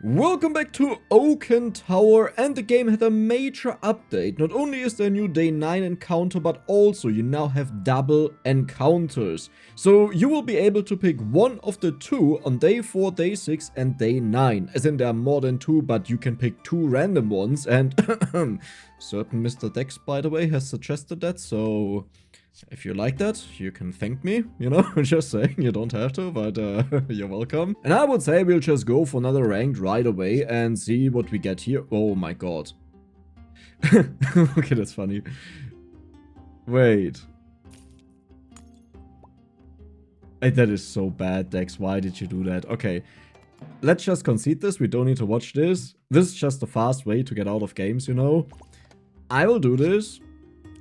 Welcome back to Oaken Tower, and the game had a major update. Not only is there a new day 9 encounter, but also you now have double encounters. So you will be able to pick one of the two on day 4, day 6 and day 9. As in there are more than two, but you can pick two random ones, and certain Mr. Dex, by the way, has suggested that, so if you like that, you can thank me, you know, just saying, you don't have to, but you're welcome. And I would say we'll just go for another ranked right away and see what we get here. Oh my god. Okay, that's funny. Wait. That is so bad, Dex. Why did you do that? Okay. Let's just concede this. We don't need to watch this. This is just a fast way to get out of games, you know. I will do this.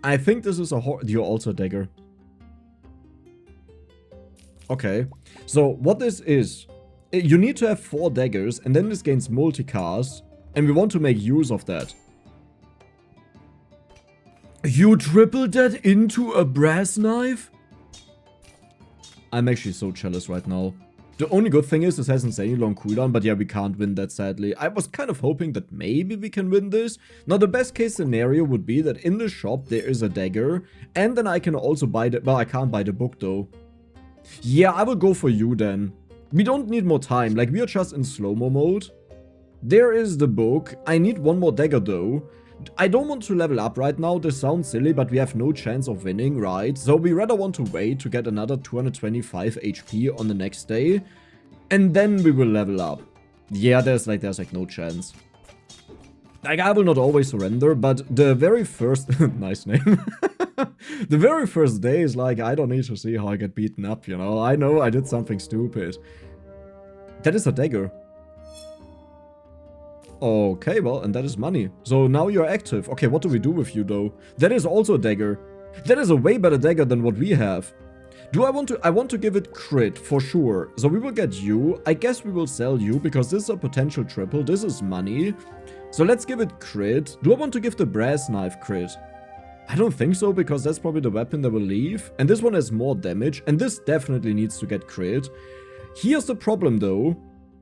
I think this is a you're also a dagger. Okay. So what this is, you need to have 4 daggers and then this gains multicast, and we want to make use of that. You tripled that into a brass knife? I'm actually so jealous right now. The only good thing is this has insanely long cooldown, but yeah, we can't win that sadly. I was kind of hoping that maybe we can win this. Now the best case scenario would be that in the shop there is a dagger, and then I can also buy the, well, I can't buy the book though. Yeah, I will go for you then. We don't need more time, like we are just in slow-mo mode. There is the book. I need one more dagger though. I don't want to level up right now, this sounds silly, but we have no chance of winning, right? So we rather want to wait to get another 225 HP on the next day, and then we will level up. Yeah, there's like no chance. Like, I will not always surrender, but the very first... nice name. The very first day is like, I don't need to see how I get beaten up, you know? I know I did something stupid. That is a dagger. Okay, well, and that is money. So now you're active. Okay, what do we do with you, though? That is also a dagger. That is a way better dagger than what we have. I want to give it crit, for sure. So we will get you. I guess we will sell you, because this is a potential triple. This is money. So let's give it crit. Do I want to give the brass knife crit? I don't think so, because that's probably the weapon that will leave. And this one has more damage, and this definitely needs to get crit. Here's the problem, though.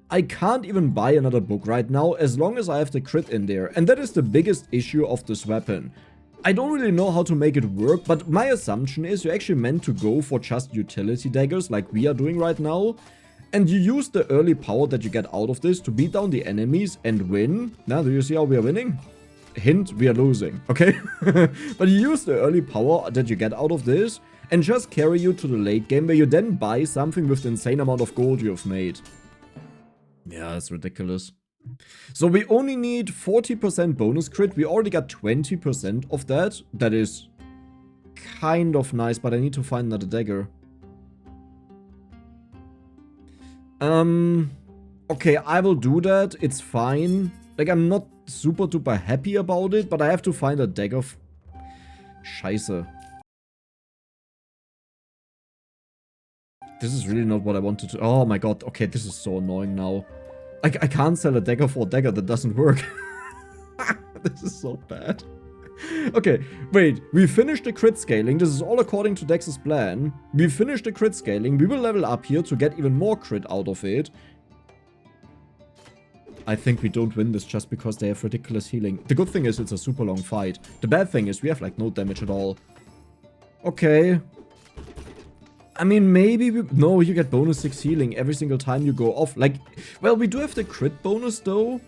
I can't even buy another book right now as long as I have the crit in there, and that is the biggest issue of this weapon. I don't really know how to make it work, but my assumption is you're actually meant to go for just utility daggers like we are doing right now, and you use the early power that you get out of this to beat down the enemies and win. Now, do you see how we are winning? Hint, we are losing, okay? But you use the early power that you get out of this and just carry you to the late game where you then buy something with the insane amount of gold you have made. Yeah, that's ridiculous. So we only need 40% bonus crit. We already got 20% of that. That is kind of nice, but I need to find another dagger. Okay, I will do that. It's fine. Like, I'm not super duper happy about it, but I have to find a dagger. Scheiße. This is really not what I wanted to... Oh my god, okay, this is so annoying now. I can't sell a dagger for a dagger, that doesn't work. This is so bad. Okay, wait, we finished the crit scaling. This is all according to Dex's plan. We finished the crit scaling. We will level up here to get even more crit out of it. I think we don't win this just because they have ridiculous healing. The good thing is it's a super long fight. The bad thing is we have like no damage at all. Okay. I mean, maybe we... No, you get bonus 6 healing every single time you go off. Like, well, we do have the crit bonus, though.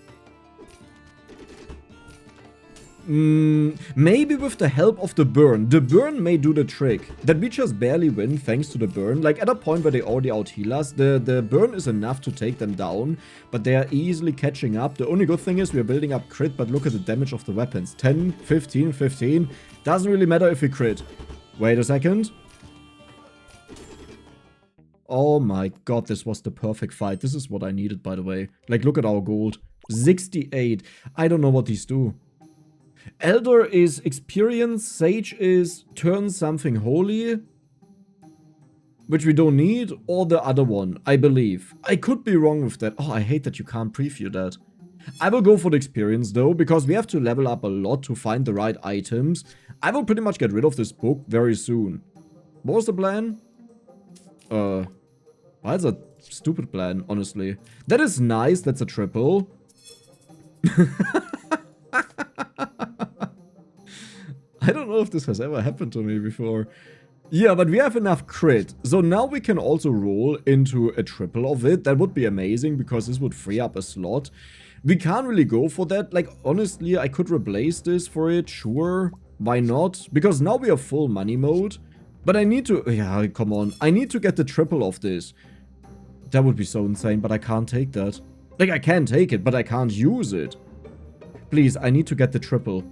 Maybe with the help of the burn. The burn may do the trick. That we just barely win thanks to the burn. Like, at a point where they already out-heal us, the burn is enough to take them down. But they are easily catching up. The only good thing is we are building up crit, but look at the damage of the weapons. 10, 15, 15. Doesn't really matter if we crit. Wait a second. Oh my god, this was the perfect fight. This is what I needed, by the way. Like, look at our gold. 68. I don't know what these do. Elder is experience. Sage is turn something holy. Which we don't need. Or the other one, I believe. I could be wrong with that. Oh, I hate that you can't preview that. I will go for the experience, though, because we have to level up a lot to find the right items. I will pretty much get rid of this book very soon. What was the plan? That's a stupid plan, honestly. That is nice, that's a triple. I don't know if this has ever happened to me before. Yeah, but we have enough crit. So now we can also roll into a triple of it. That would be amazing because this would free up a slot. We can't really go for that. Like, honestly, I could replace this for it. Sure. Why not? Because now we have full money mode. But I need to... Yeah, come on. I need to get the triple of this. That would be so insane, but I can't take that. Like, I can take it, but I can't use it. Please, I need to get the triple.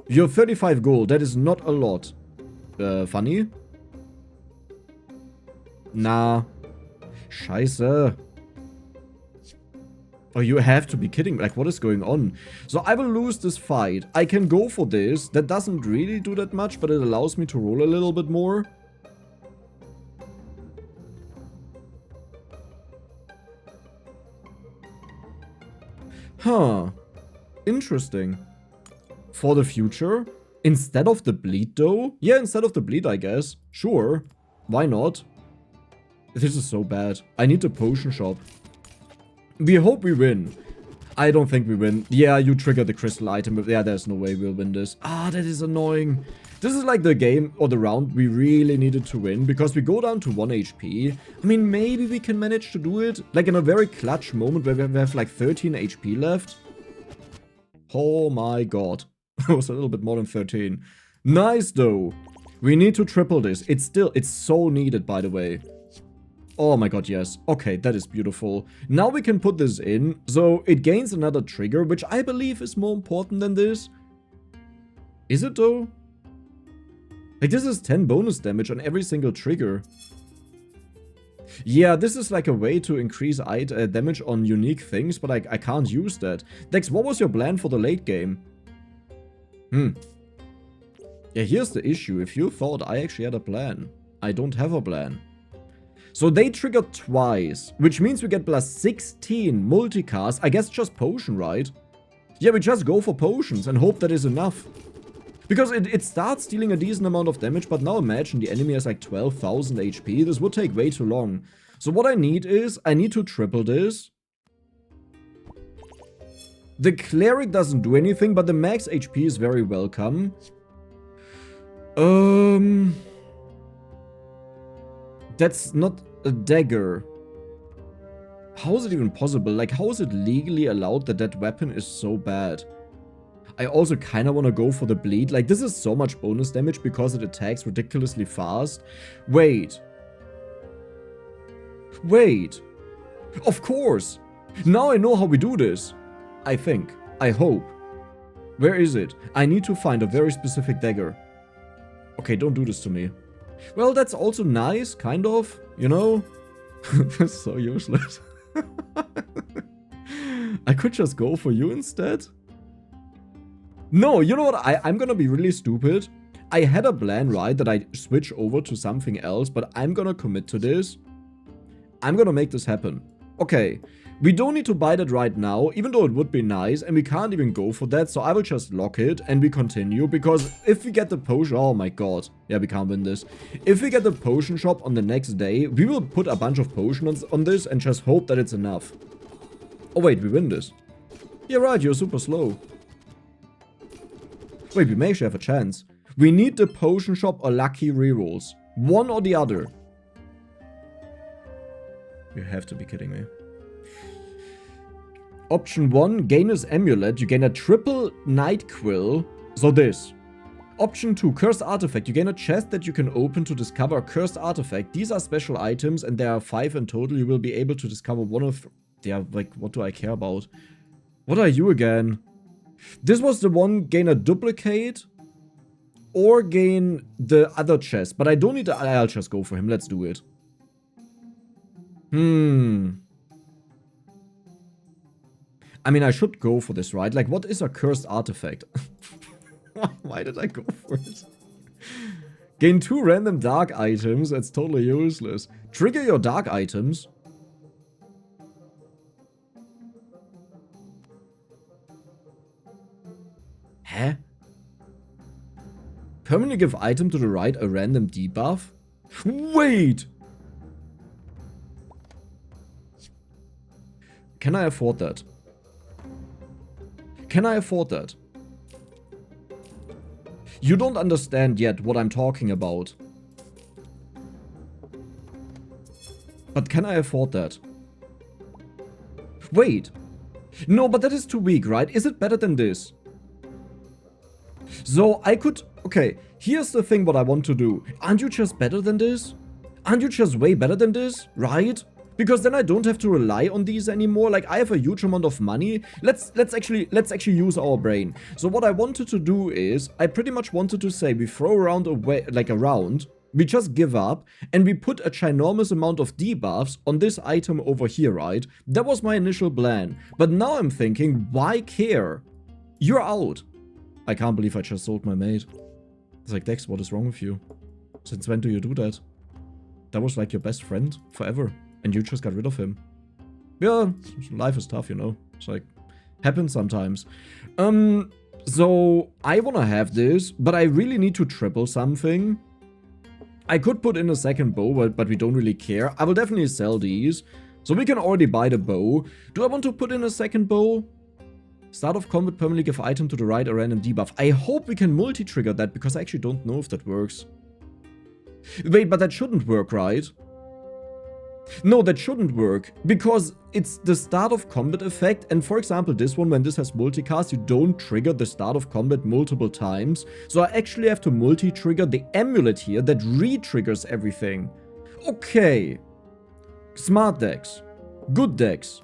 You have 35 gold. That is not a lot. Funny? Nah. Scheiße. Oh, you have to be kidding. Like, what is going on? So I will lose this fight. I can go for this. That doesn't really do that much, but it allows me to roll a little bit more. Huh. Interesting. For the future? Instead of the bleed, though? Yeah, instead of the bleed, I guess. Sure. Why not? This is so bad. I need a potion shop. We hope we win. I don't think we win. Yeah, you trigger the crystal item. But yeah, there's no way we'll win this. Ah, that is annoying. This is like the game or the round we really needed to win. Because we go down to 1 HP. I mean, maybe we can manage to do it. Like in a very clutch moment where we have like 13 HP left. Oh my god. It was a little bit more than 13. Nice though. We need to triple this. It's so needed, by the way. Oh my god, yes. Okay, that is beautiful. Now we can put this in. So it gains another trigger, which I believe is more important than this. Is it though? Like, this is 10 bonus damage on every single trigger. Yeah, this is like a way to increase damage on unique things, but I can't use that. Dex, what was your plan for the late game? Yeah, here's the issue. If you thought I actually had a plan, I don't have a plan. So they triggered twice, which means we get plus 16 multicast. I guess just potion, right? Yeah, we just go for potions and hope that is enough. Because it starts dealing a decent amount of damage, but now imagine the enemy has like 12,000 HP. This would take way too long. So what I need is, I need to triple this. The cleric doesn't do anything, but the max HP is very welcome. That's not a dagger. How is it even possible? Like, how is it legally allowed that that weapon is so bad? I also kind of want to go for the bleed. Like, this is so much bonus damage because it attacks ridiculously fast. Wait. Wait. Of course. Now I know how we do this. I think. I hope. Where is it? I need to find a very specific dagger. Okay, don't do this to me. Well, that's also nice, kind of, you know? That's so useless. I could just go for you instead. No, you know what? I'm gonna be really stupid. I had a plan, right, that I switch over to something else, but I'm gonna commit to this. I'm gonna make this happen. Okay, we don't need to buy that right now, even though it would be nice, and we can't even go for that, so I will just lock it, and we continue, because if we get the potion... Oh my god. Yeah, we can't win this. If we get the potion shop on the next day, we will put a bunch of potions on this, and just hope that it's enough. Oh wait, we win this. Yeah, right, you're super slow. Wait, we may actually have a chance. We need the potion shop or lucky rerolls. One or the other. You have to be kidding me. Option 1, gain this amulet. You gain a triple Nightquill. So this. Option 2, cursed artifact. You gain a chest that you can open to discover a cursed artifact. These are special items and there are 5 in total. You will be able to discover one of... Yeah, like, what do I care about? What are you again? This was the one, gain a duplicate or gain the other chest. But I don't need to... I'll just go for him. Let's do it. I mean, I should go for this, right? Like, what is a cursed artifact? Why did I go for it? Gain 2 random dark items. That's totally useless. Trigger your dark items. Huh? Permanently give item to the right a random debuff? Wait! Can I afford that? Can I afford that? You don't understand yet what I'm talking about. But can I afford that? Wait. No, but that is too weak, right? Is it better than this? So I could... Okay, here's the thing what I want to do. Aren't you just better than this? Aren't you just way better than this? Right? Because then I don't have to rely on these anymore. Like, I have a huge amount of money. Let's actually use our brain. So what I wanted to do is, I pretty much wanted to say we throw around a round, we just give up, and we put a ginormous amount of debuffs on this item over here, right? That was my initial plan. But now I'm thinking, why care? You're out. I can't believe I just sold my mate. It's like, Dex, what is wrong with you? Since when do you do that? That was like your best friend forever. And you just got rid of him. Yeah, life is tough, you know. It's like, happens sometimes. So, I wanna have this, but I really need to triple something. I could put in a second bow, but we don't really care. I will definitely sell these. So we can already buy the bow. Do I want to put in a second bow? Start of combat permanently give item to the right a random debuff. I hope we can multi-trigger that, because I actually don't know if that works. Wait, but that shouldn't work, right? No, that shouldn't work, because it's the start of combat effect, and for example this one, when this has multicast, you don't trigger the start of combat multiple times, so I actually have to multi-trigger the amulet here that re-triggers everything. Okay. Smart decks. Good decks.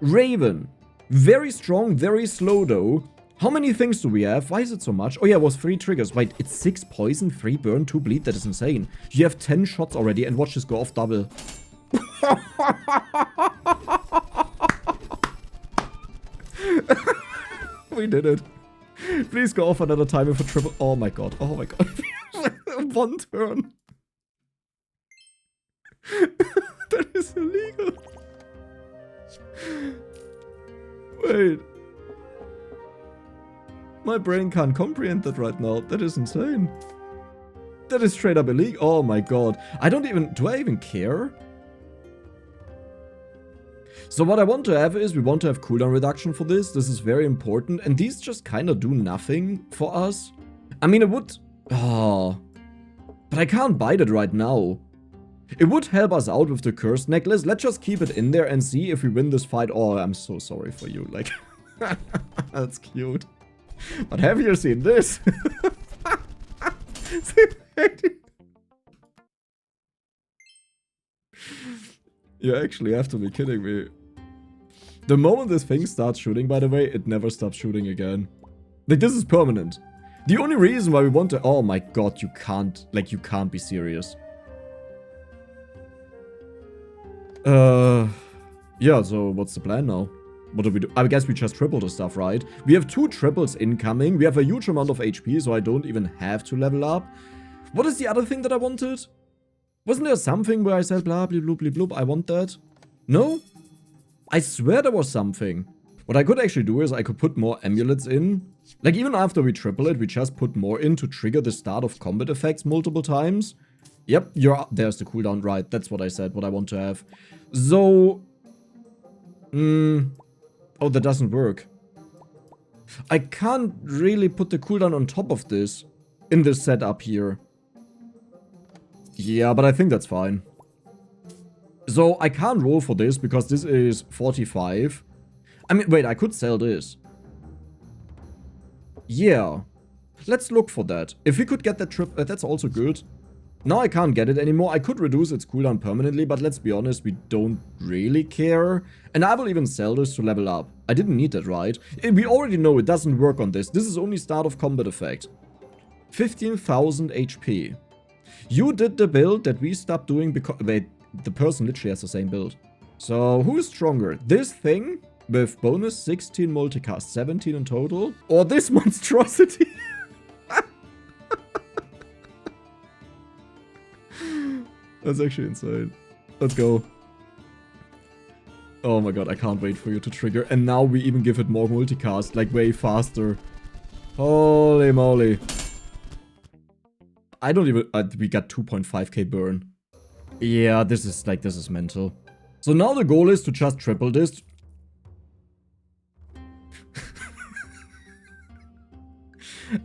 Raven. Very strong, very slow though. How many things do we have? Why is it so much? Oh yeah, it was 3 triggers. Wait, it's 6 poison, 3 burn, 2 bleed. That is insane. You have 10 shots already, and watch this go off double. We did it. Please go off another time with a triple. Oh my god. Oh my god. 1 turn. That is illegal. Wait. My brain can't comprehend that right now. That is insane. That is straight up illegal. Oh my god. Do I even care? So what I want to have is, we want to have cooldown reduction for this. This is very important. And these just kind of do nothing for us. I mean, it would... Oh. But I can't buy that right now. It would help us out with the cursed necklace. Let's just keep it in there and see if we win this fight. Oh, I'm so sorry for you. Like, that's cute. But have you seen this? You actually have to be kidding me. The moment this thing starts shooting, by the way, it never stops shooting again. Like, this is permanent. The only reason why we want to... Oh my god, you can't... Like, you can't be serious. Yeah, so what's the plan now? What do we do? I guess we just triple the stuff, right? We have 2 triples incoming. We have a huge amount of HP, so I don't even have to level up. What is the other thing that I wanted? Wasn't there something where I said blah blah blah blah blah? I want that? No? I swear there was something. What I could actually do is I could put more amulets in. Like, even after we triple it, we just put more in to trigger the start of combat effects multiple times. Yep, there's the cooldown, right? That's what I said, what I want to have. So... Oh, that doesn't work. I can't really put the cooldown on top of this. In this setup here. Yeah, but I think that's fine. So, I can't roll for this because this is 45. I mean, wait, I could sell this. Yeah. Let's look for that. If we could get that trip, that's also good. Now I can't get it anymore. I could reduce its cooldown permanently, but let's be honest, we don't really care. And I will even sell this to level up. I didn't need that, right? We already know it doesn't work on this. This is only start of combat effect. 15,000 HP. You did the build that we stopped doing because... Wait, the person literally has the same build. So, who is stronger? This thing with bonus 16 multicast, 17 in total? Or this monstrosity? That's actually insane. Let's go. Oh my god, I can't wait for you to trigger. And now we even give it more multicast, like way faster. Holy moly. I don't even... we got 2.5k burn. Yeah, this is mental. So now the goal is to just triple this.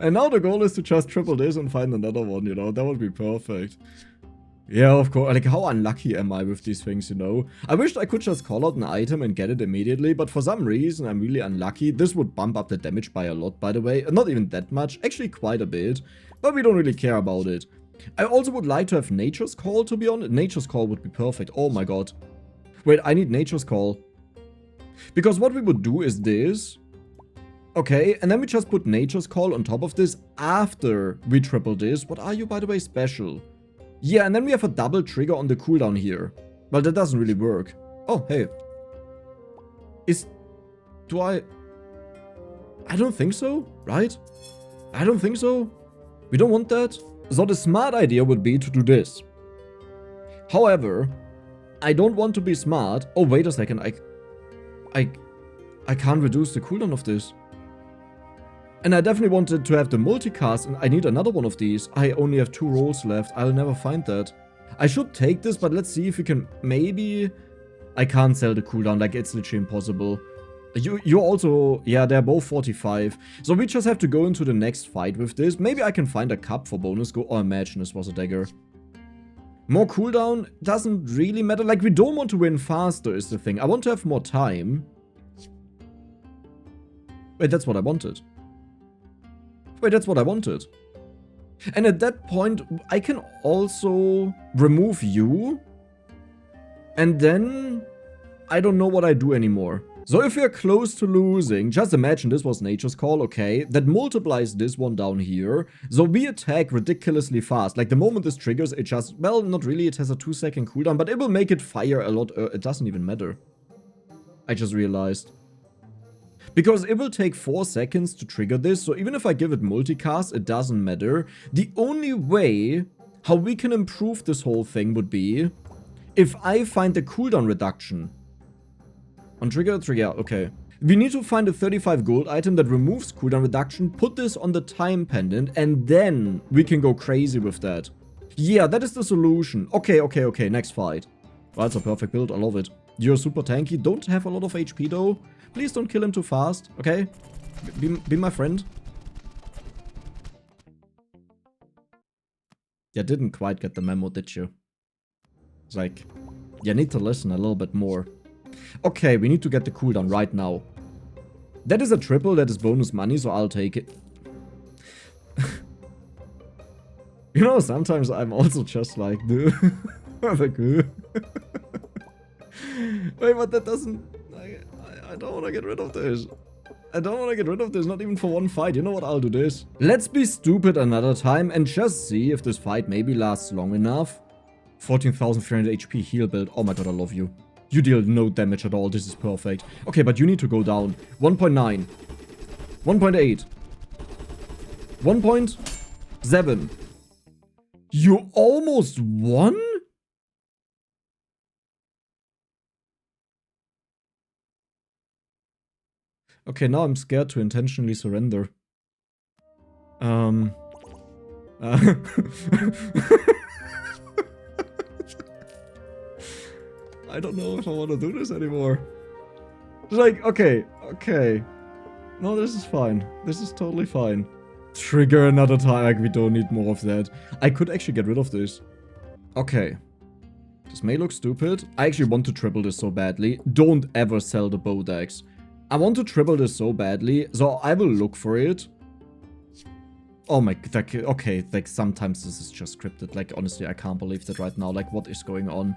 And now the goal is to just triple this and find another one, you know? That would be perfect. Yeah, of course. Like, how unlucky am I with these things, you know? I wished I could just call out an item and get it immediately, but for some reason, I'm really unlucky. This would bump up the damage by a lot, by the way. Not even that much. Actually, quite a bit. But we don't really care about it. I also would like to have Nature's Call, to be honest. Nature's Call would be perfect. Oh my god. Wait, I need Nature's Call. Because what we would do is this. Okay, and then we just put Nature's Call on top of this after we triple this. What are you, by the way? Special. Yeah, and then we have a double trigger on the cooldown here. Well, that doesn't really work. Oh, hey. I don't think so, right? I don't think so. We don't want that. So the smart idea would be to do this. However, I don't want to be smart. Oh, wait a second. I can't reduce the cooldown of this. And I definitely wanted to have the multicast, and I need another one of these. I only have 2 rolls left. I'll never find that. I should take this, but let's see if we can maybe... I can't sell the cooldown, like it's literally impossible. You're also... Yeah, they're both 45. So we just have to go into the next fight with this. Maybe I can find a cup for bonus go... Oh, imagine this was a dagger. More cooldown doesn't really matter. Like, we don't want to win faster is the thing. I want to have more time. Wait, that's what I wanted. Wait, that's what I wanted. And at that point, I can also remove you. And then I don't know what I do anymore. So if we're close to losing, just imagine this was Nature's Call, okay? That multiplies this one down here. So we attack ridiculously fast. Like the moment this triggers, it just, well, not really, it has a 2-second cooldown, but it will make it fire a lot. It doesn't even matter. I just realized. Because it will take 4 seconds to trigger this, so even if I give it multicast, it doesn't matter. The only way how we can improve this whole thing would be if I find the cooldown reduction. On trigger, okay. We need to find a 35 gold item that removes cooldown reduction, put this on the time pendant, and then we can go crazy with that. Yeah, that is the solution. Okay, next fight. Oh, that's a perfect build, I love it. You're super tanky, don't have a lot of HP though. Please don't kill him too fast, okay? Be my friend. You didn't quite get the memo, did you? It's like, you need to listen a little bit more. Okay, we need to get the cooldown right now. That is a triple, that is bonus money, so I'll take it. You know, sometimes I'm also just like, dude. Wait, but that doesn't... I don't want to get rid of this. I don't want to get rid of this, not even for one fight. You know what, I'll do this. Let's be stupid another time and just see if this fight maybe lasts long enough. 14,300 HP heal build. Oh my god, I love you. You deal no damage at all. This is perfect. Okay, but you need to go down. 1.9. 1.8. 1.7. You almost won? Okay, now I'm scared to intentionally surrender. I don't know if I want to do this anymore. Like, okay. No, this is fine. This is totally fine. Trigger another time. Like, we don't need more of that. I could actually get rid of this. Okay. This may look stupid. I actually want to triple this so badly. Don't ever sell the bow decks. I want to triple this so badly, so I will look for it. Oh my god, okay, like sometimes this is just scripted. Like, honestly, I can't believe that right now. Like, what is going on?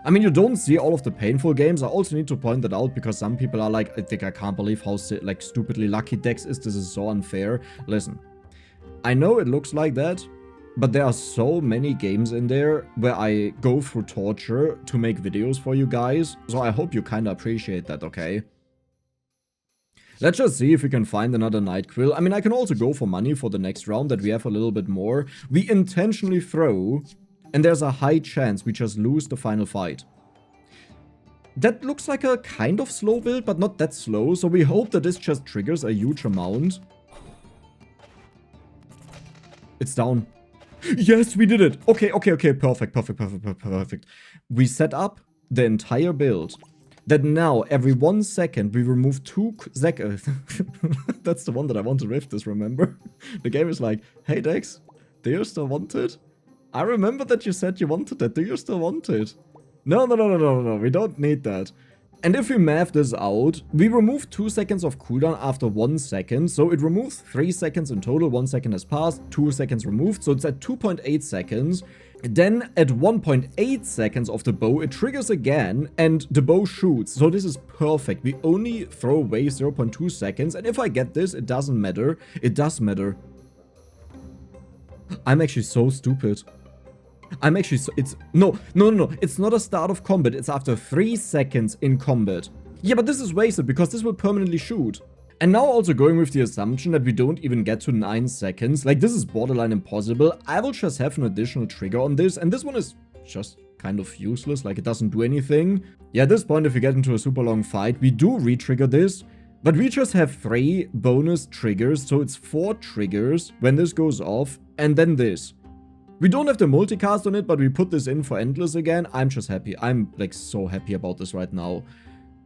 I mean, you don't see all of the painful games. I also need to point that out because some people are like, I think I can't believe how like stupidly lucky Dex is. This is so unfair. Listen, I know it looks like that, but there are so many games in there where I go through torture to make videos for you guys. So I hope you kind of appreciate that, okay? Let's just see if we can find another Nightquill. I mean, I can also go for money for the next round that we have a little bit more. We intentionally throw, and there's a high chance we just lose the final fight. That looks like a kind of slow build, but not that slow, so we hope that this just triggers a huge amount. It's down. Yes, we did it! Okay, perfect. We set up the entire build that now every 1 second we remove 2 seconds. That's the one that I want to riff this, remember? The game is like, hey Dex, do you still want it? I remember that you said you wanted it. Do you still want it? No, we don't need that. And if we math this out, we remove 2 seconds of cooldown after 1 second, so it removes 3 seconds in total. 1 second has passed, 2 seconds removed, so it's at 2.8 seconds. Then at 1.8 seconds of the bow, it triggers again, and the bow shoots. So this is perfect. We only throw away 0.2 seconds, and if I get this, it doesn't matter. It does matter. I'm actually so stupid. I'm actually so, no, it's not a start of combat, it's after 3 seconds in combat. Yeah, but this is wasted because this will permanently shoot. And now also going with the assumption that we don't even get to 9 seconds, like this is borderline impossible, I will just have an additional trigger on this, and this one is just kind of useless, like it doesn't do anything. Yeah, at this point if we get into a super long fight, we do re-trigger this, but we just have 3 bonus triggers, so it's 4 triggers when this goes off, and then this. We don't have the multicast on it, but we put this in for Endless again. I'm just happy. I'm like so happy about this right now.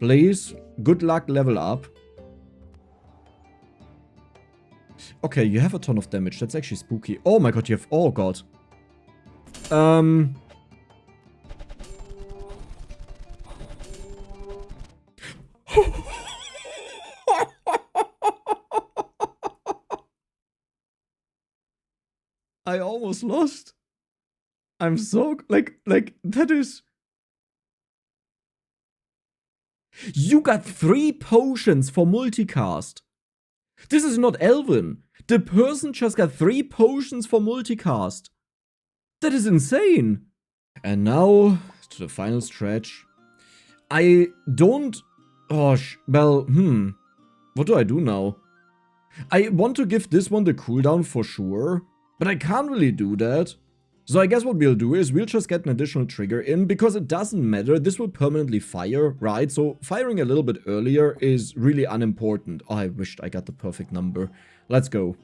Please, good luck, level up. Okay, you have a ton of damage. That's actually spooky. Oh my god, you have... Oh god. I almost lost. I'm so... Like, that is... You got 3 potions for multicast. This is not Elven. The person just got 3 potions for multicast. That is insane. And now, to the final stretch. I don't... Oh, well, what do I do now? I want to give this one the cooldown for sure, but I can't really do that. So I guess what we'll do is we'll just get an additional trigger in, because it doesn't matter, this will permanently fire, right? So firing a little bit earlier is really unimportant. Oh, I wished I got the perfect number. Let's go.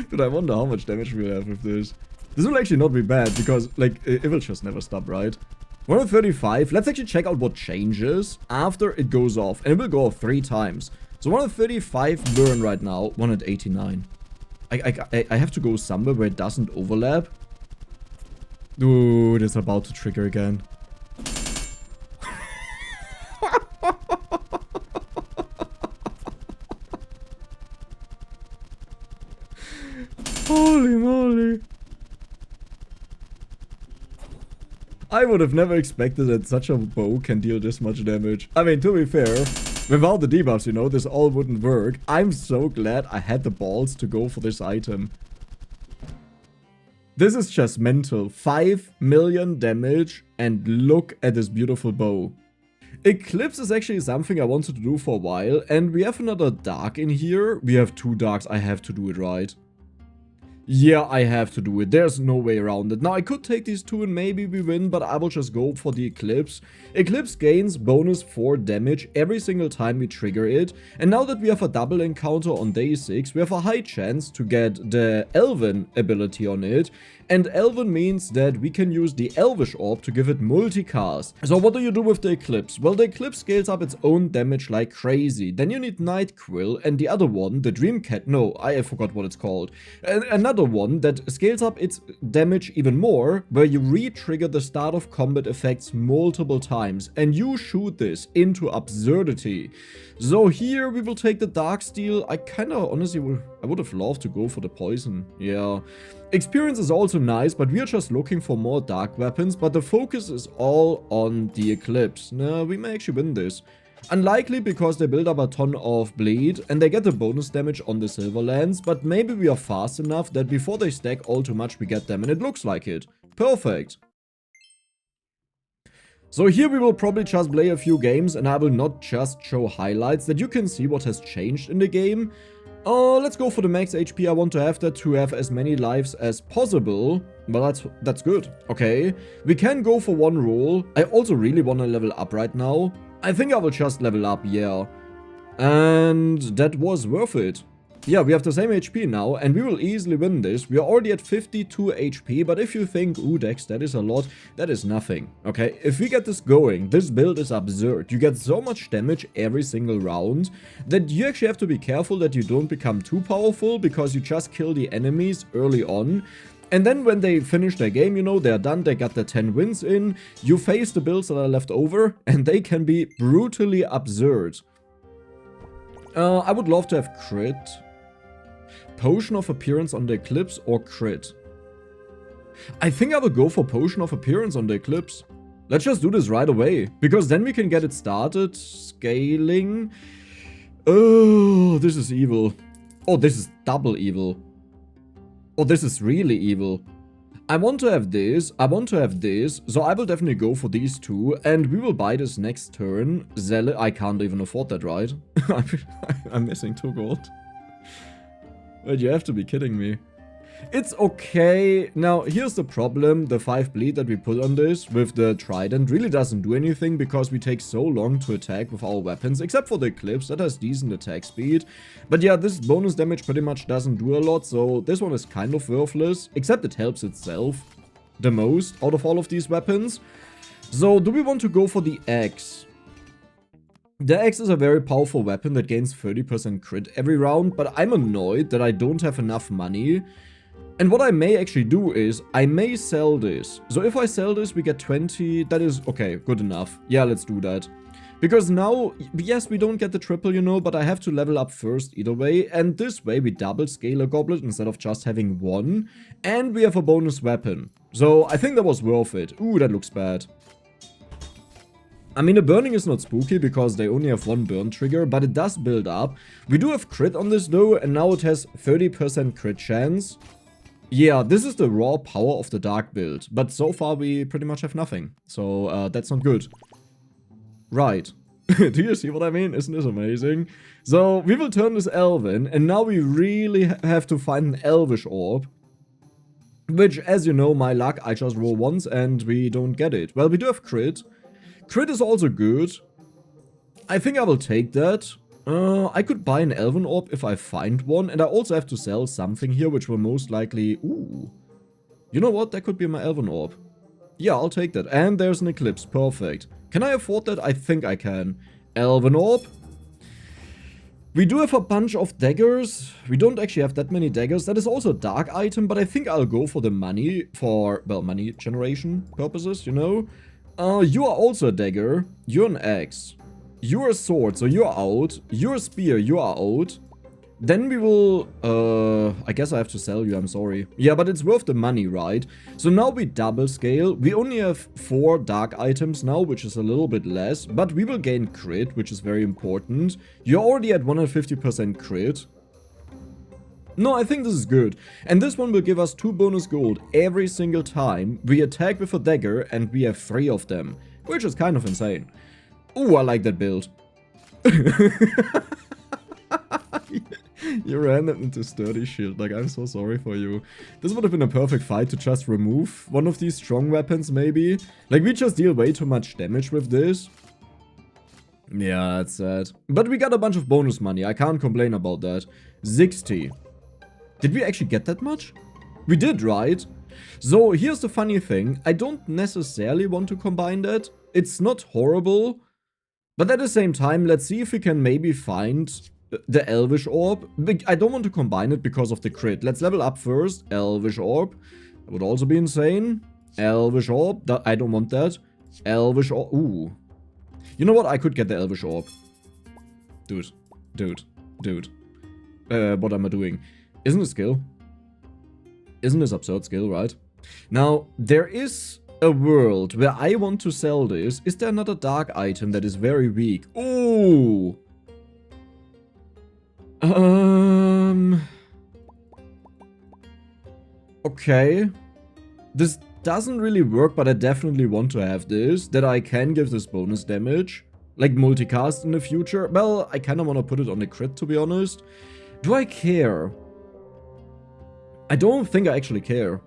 Dude, I wonder how much damage we'll have with this. This will actually not be bad, because, like, it will just never stop, right? 135. Let's actually check out what changes after it goes off. And it will go off 3 times. So 135 burn right now. 189. I have to go somewhere where it doesn't overlap. Dude, it's about to trigger again. Holy moly. I would have never expected that such a bow can deal this much damage. I mean, to be fair, without the debuffs, you know, this all wouldn't work. I'm so glad I had the balls to go for this item. This is just mental. 5 million damage, and look at this beautiful bow. Eclipse is actually something I wanted to do for a while, and we have another dark in here. We have 2 darks. I have to do it right. Yeah, I have to do it. There's no way around it. Now, I could take these 2 and maybe we win, but I will just go for the Eclipse. Eclipse gains bonus 4 damage every single time we trigger it. And now that we have a double encounter on day 6, we have a high chance to get the Elven ability on it. And Elven means that we can use the Elvish Orb to give it multicast. So what do you do with the Eclipse? Well, the Eclipse scales up its own damage like crazy. Then you need Nightquill, and the other one, the Dreamcat, no, I forgot what it's called. Another one that scales up its damage even more, where you re-trigger the start of combat effects multiple times, and you shoot this into absurdity. So here we will take the Darksteel. I kinda honestly I would have loved to go for the poison. Yeah. Experience is also nice, but we are just looking for more dark weapons, but the focus is all on the Eclipse. Nah, we may actually win this. Unlikely because they build up a ton of bleed and they get the bonus damage on the Silverlands, but maybe we are fast enough that before they stack all too much we get them, and it looks like it. Perfect. So here we will probably just play a few games, and I will not just show highlights, that you can see what has changed in the game. Let's go for the max HP. I want to have that to have as many lives as possible. Well, that's good. Okay, we can go for 1 roll. I also really want to level up right now. I think I will just level up, yeah. And that was worth it. Yeah, we have the same HP now, and we will easily win this. We are already at 52 HP, but if you think, ooh, Dex, that is a lot, that is nothing, okay? If we get this going, this build is absurd. You get so much damage every single round that you actually have to be careful that you don't become too powerful, because you just kill the enemies early on. And then when they finish their game, you know, they're done, they got their 10 wins in, you face the builds that are left over, and they can be brutally absurd. I would love to have crit. Potion of Appearance on the Eclipse or crit? I think I will go for Potion of Appearance on the Eclipse. Let's just do this right away, because then we can get it started. Scaling. Oh, this is evil. Oh, this is double evil. Oh, this is really evil. I want to have this, I want to have this, so I will definitely go for these two, and we will buy this next turn. Zealot, I can't even afford that, right? I'm missing 2 gold. Wait, you have to be kidding me. It's okay. Now, here's the problem. The 5 bleed that we put on this with the trident really doesn't do anything because we take so long to attack with our weapons, except for the Eclipse that has decent attack speed. But yeah, this bonus damage pretty much doesn't do a lot, so this one is kind of worthless, except it helps itself the most out of all of these weapons. So, do we want to go for the axe? The axe is a very powerful weapon that gains 30% crit every round, but I'm annoyed that I don't have enough money. And what I may actually do is, I may sell this. So if I sell this, we get 20, that is, okay, good enough. Yeah, let's do that. Because now, yes, we don't get the triple, you know, but I have to level up first either way. And this way, we double scale a goblet instead of just having 1. And we have a bonus weapon. So I think that was worth it. Ooh, that looks bad. I mean, the burning is not spooky because they only have 1 burn trigger, but it does build up. We do have crit on this though, and now it has 30% crit chance. Yeah, this is the raw power of the dark build, but so far we pretty much have nothing. So, that's not good. Right. Do you see what I mean? Isn't this amazing? So, we will turn this Elven, and now we really have to find an Elvish orb. Which, as you know, my luck, I just roll once and we don't get it. Well, we do have crit. Crit is also good. I think I will take that. I could buy an Elven Orb if I find one. And I also have to sell something here, which will most likely... Ooh. You know what? That could be my Elven Orb. Yeah, I'll take that. And there's an Eclipse. Perfect. Can I afford that? I think I can. Elven Orb. We do have a bunch of daggers. We don't actually have that many daggers. That is also a dark item, but I think I'll go for the money for, well, money generation purposes, you know? You are also a dagger. You're an axe. You're a sword, so you're out. You're a spear, you are out. Then we will, I guess I have to sell you, I'm sorry. Yeah, but it's worth the money, right? So now we double scale. We only have 4 dark items now, which is a little bit less. But we will gain crit, which is very important. You're already at 150% crit. No, I think this is good. And this one will give us 2 bonus gold every single time we attack with a dagger, and we have 3 of them. Which is kind of insane. Ooh, I like that build. You ran it into sturdy shield, like, I'm so sorry for you. This would have been a perfect fight to just remove one of these strong weapons, maybe. Like, we just deal way too much damage with this. Yeah, that's sad. But we got a bunch of bonus money, I can't complain about that. 60. Did we actually get that much? We did, right? So, here's the funny thing. I don't necessarily want to combine that. It's not horrible. But at the same time, let's see if we can maybe find the Elvish Orb. I don't want to combine it because of the crit. Let's level up first. Elvish Orb. That would also be insane. Elvish Orb. I don't want that. Elvish Orb. Ooh. You know what? I could get the Elvish Orb. Dude. What am I doing? Isn't it skill? Isn't this absurd skill, right? Now, there is a world where I want to sell this. Is there another dark item that is very weak? Ooh. Okay. This doesn't really work, but I definitely want to have this. That I can give this bonus damage. Like multicast in the future. Well, I kind of want to put it on the crit, to be honest. Do I care? I don't think I actually care.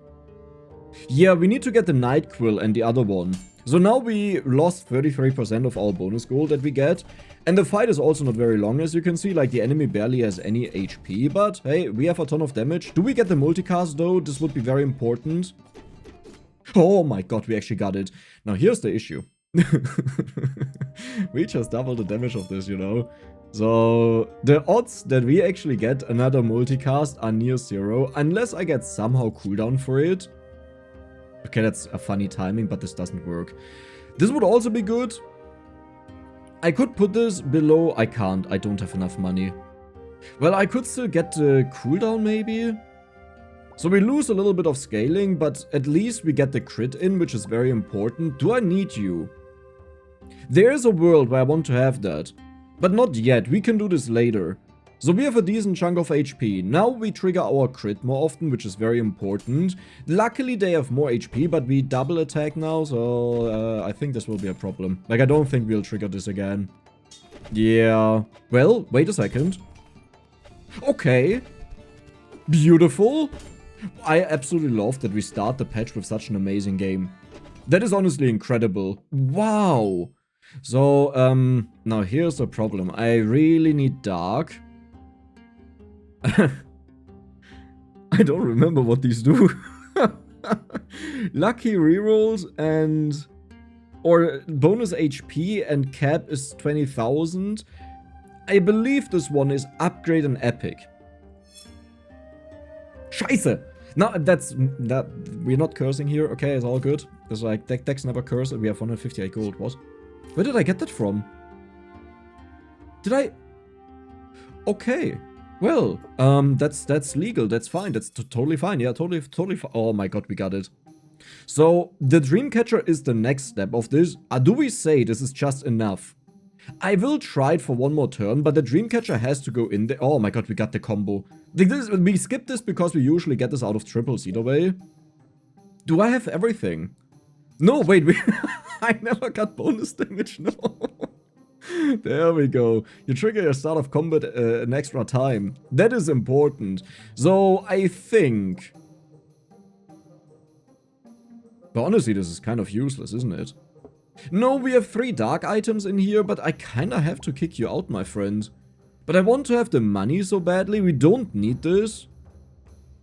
Yeah, we need to get the Nightquill and the other one. So now we lost 33% of our bonus gold that we get. And the fight is also not very long, as you can see. Like, the enemy barely has any HP. But, hey, we have a ton of damage. Do we get the multicast, though? This would be very important. Oh my god, we actually got it. Now, here's the issue. We just doubled the damage of this, you know. So, the odds that we actually get another multicast are near 0. Unless I get somehow cooldown for it. Okay, that's a funny timing, but this doesn't work. This would also be good. I could put this below. I can't. I don't have enough money. Well, I could still get the cooldown, maybe. So we lose a little bit of scaling, but at least we get the crit in, which is very important. Do I need you? There is a world where I want to have that. But not yet. We can do this later. So we have a decent chunk of HP. Now we trigger our crit more often, which is very important. Luckily they have more HP, but we double attack now, so I think this will be a problem. Like, I don't think we'll trigger this again. Yeah. Well, wait a second. Okay. Beautiful. I absolutely love that we start the patch with such an amazing game. That is honestly incredible. Wow. So, now here's the problem. I really need Dark. I don't remember what these do. Lucky rerolls and... or bonus HP and cap is 20,000. I believe this one is upgrade and epic. Scheiße! No, that we're not cursing here. Okay, it's all good. There's like decks never curse and we have 158 gold. What? Where did I get that from? Did I? Okay. Well, that's legal, that's fine, that's totally fine, yeah, totally fine. Oh my god, we got it. So, the Dreamcatcher is the next step of this. Do we say this is just enough? I will try it for one more turn, but the Dreamcatcher has to go in there. Oh my god, we got the combo. We skipped this because we usually get this out of triples either way. Do I have everything? No, wait, I never got bonus damage, no. There we go. You trigger your start of combat an extra time. That is important. So, I think... But honestly, this is kind of useless, isn't it? No, we have 3 dark items in here, but I kinda have to kick you out, my friend. But I want to have the money so badly. We don't need this.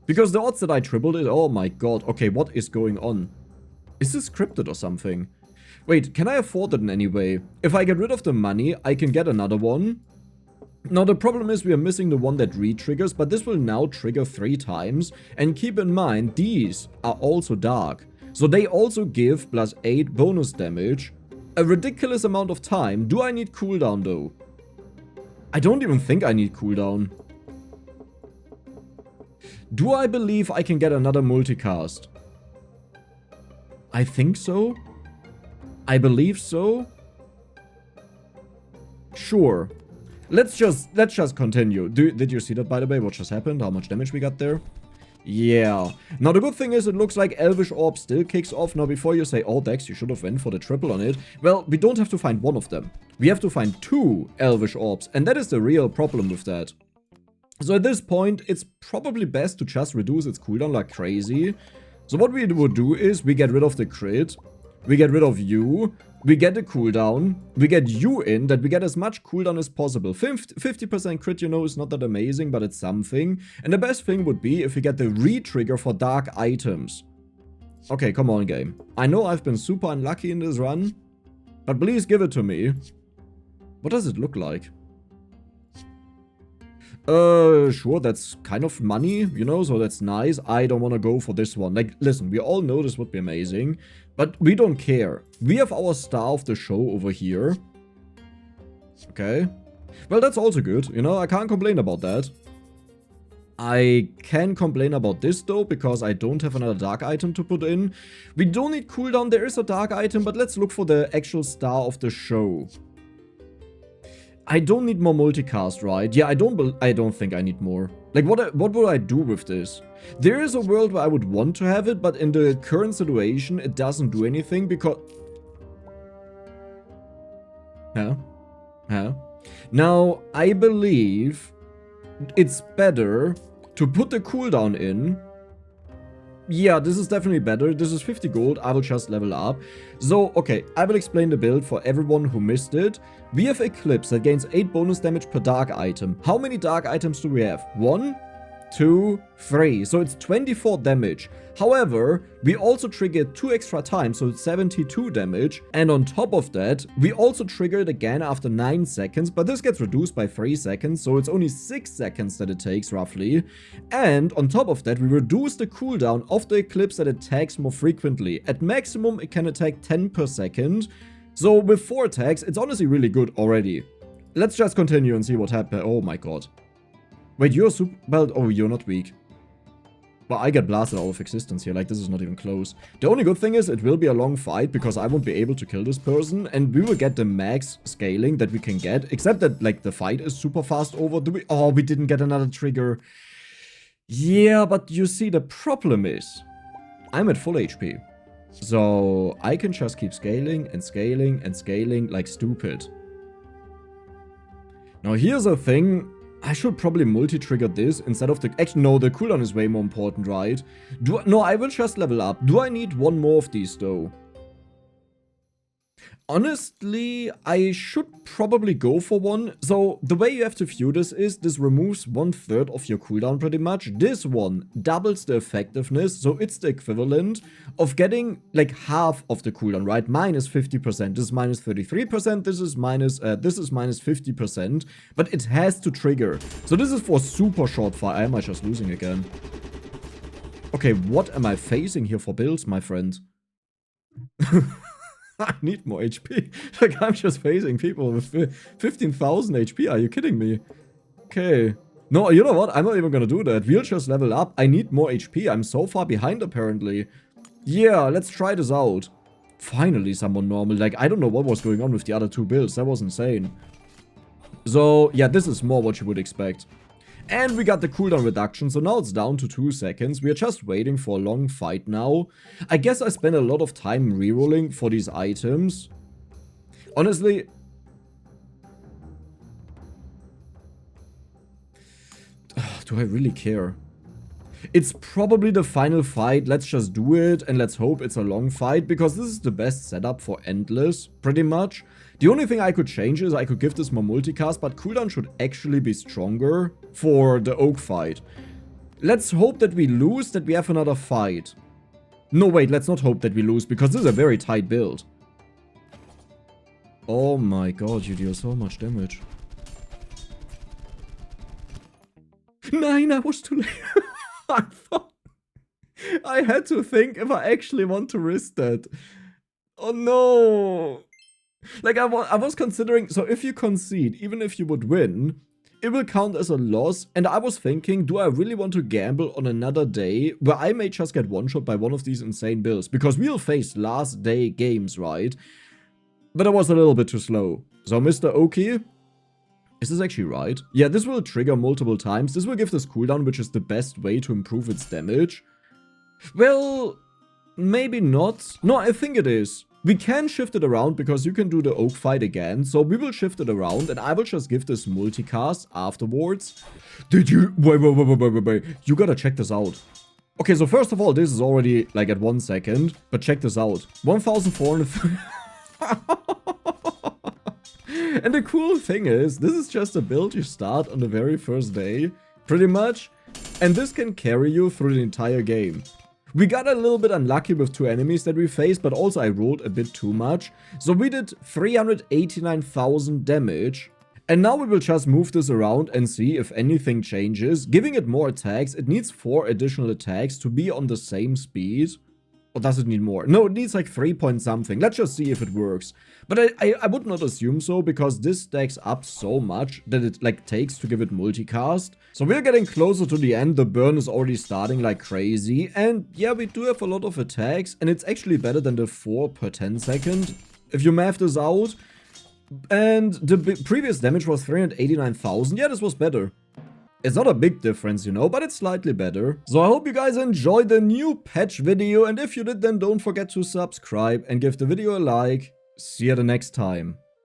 Because the odds that I tripled it... Oh my god. Okay, what is going on? Is this scripted or something? Wait, can I afford it in any way? If I get rid of the money, I can get another one. Now, the problem is we are missing the one that re-triggers, but this will now trigger 3 times. And keep in mind, these are also dark. So they also give plus 8 bonus damage. A ridiculous amount of time. Do I need cooldown, though? I don't even think I need cooldown. Do I believe I can get another multicast? I think so. I believe so. Sure. Let's just continue. Did you see that, by the way? What just happened? How much damage we got there? Yeah. Now, the good thing is it looks like Elvish Orb still kicks off. Now, before you say, oh, Dex, you should have went for the triple on it. Well, we don't have to find one of them. We have to find 2 Elvish Orbs. And that is the real problem with that. So at this point, it's probably best to just reduce its cooldown like crazy. So what we would do is we get rid of the crit. We get rid of you, we get a cooldown, we get you in, that we get as much cooldown as possible. 50% crit, you know, is not that amazing, but it's something. And the best thing would be if we get the re-trigger for dark items. Okay, come on, game. I know I've been super unlucky in this run, but please give it to me. What does it look like? Sure, that's kind of money, you know, so that's nice. I don't want to go for this one. Like, listen, we all know this would be amazing, but we don't care. We have our star of the show over here. Okay. Well, that's also good, you know, I can't complain about that. I can complain about this, though, because I don't have another dark item to put in. We don't need cooldown, there is a dark item, but let's look for the actual star of the show. I don't need more multicast, right? Yeah, I don't think I need more. Like, what would I do with this? There is a world where I would want to have it, but in the current situation, it doesn't do anything because... Now, I believe it's better to put the cooldown in Yeah, this is definitely better. This is 50 gold. I will just level up. So, okay, I will explain the build for everyone who missed it. We have Eclipse that gains 8 bonus damage per dark item. How many dark items do we have? 1, 2, 3. So it's 24 damage. However, we also triggered 2 extra times, so it's 72 damage. And on top of that, we also trigger it again after 9 seconds, but this gets reduced by 3 seconds, so it's only 6 seconds that it takes roughly. And on top of that, we reduce the cooldown of the Eclipse that attacks more frequently. At maximum, it can attack 10 per second. So with 4 attacks, it's honestly really good already. Let's just continue and see what happens. Oh my god. Wait, you're super belt. Oh, you're not weak. Well, I get blasted out of existence here, like this is not even close. The only good thing is it will be a long fight because I won't be able to kill this person and we will get the max scaling that we can get, except that like the fight is super fast over. Oh, we didn't get another trigger. Yeah, but you see the problem is I'm at full HP. So I can just keep scaling and scaling and scaling like stupid. Now here's the thing. I should probably multi-trigger this instead of the... Actually, no, the cooldown is way more important, right? No, I will just level up. Do I need one more of these, though? Honestly, I should probably go for one. So, the way you have to view this is, this removes 1/3 of your cooldown pretty much. This one doubles the effectiveness, so it's the equivalent of getting like half of the cooldown, right? Minus 50%, this is minus 33%, this is minus 50%, but it has to trigger. So this is for super short fire. Am I just losing again? Okay, what am I facing here for builds, my friend? I need more HP. Like, I'm just facing people with 15,000 HP. Are you kidding me? Okay. No, you know what? I'm not even gonna do that. We'll just level up. I need more HP. I'm so far behind, apparently. Yeah, let's try this out. Finally, someone normal. Like, I don't know what was going on with the other 2 builds. That was insane. So, yeah, this is more what you would expect. And we got the cooldown reduction, so now it's down to 2 seconds. We are just waiting for a long fight now. I guess I spent a lot of time rerolling for these items. Honestly... do I really care? It's probably the final fight. Let's just do it and let's hope it's a long fight, because this is the best setup for Endless, pretty much. The only thing I could change is I could give this more multicast, but cooldown should actually be stronger for the Oak fight. Let's hope that we lose, that we have another fight. No, wait, let's not hope that we lose, because this is a very tight build. Oh my god, you deal so much damage. 9, I was too late. I thought I had to think if I actually want to risk that. Oh no. Like, I was considering, so if you concede, even if you would win, it will count as a loss. And I was thinking, do I really want to gamble on another day where I may just get one-shot by one of these insane builds? Because we'll face last day games, right? But I was a little bit too slow. So, Mr. Oki, is this actually right? Yeah, this will trigger multiple times. This will give this cooldown, which is the best way to improve its damage. Well, maybe not. No, I think it is. We can shift it around because you can do the Oak fight again. So we will shift it around and I will just give this multicast afterwards. Did you... Wait. You gotta check this out. Okay, so first of all, this is already like at 1 second. But check this out. 1,400... And the cool thing is, this is just a build you start on the very first day. Pretty much. And this can carry you through the entire game. We got a little bit unlucky with 2 enemies that we faced, but also I rolled a bit too much. So we did 389,000 damage. And now we will just move this around and see if anything changes. Giving it more attacks, it needs 4 additional attacks to be on the same speed. Or does it need more? No, it needs like 3 point something. Let's just see if it works. But I would not assume so, because this stacks up so much that it like takes to give it multicast. So we're getting closer to the end. The burn is already starting like crazy. And yeah, we do have a lot of attacks. And it's actually better than the 4 per 10 second, if you math this out. And the previous damage was 389,000. Yeah, this was better. It's not a big difference, you know, but it's slightly better. So I hope you guys enjoyed the new patch video, and if you did, then don't forget to subscribe and give the video a like. See you the next time.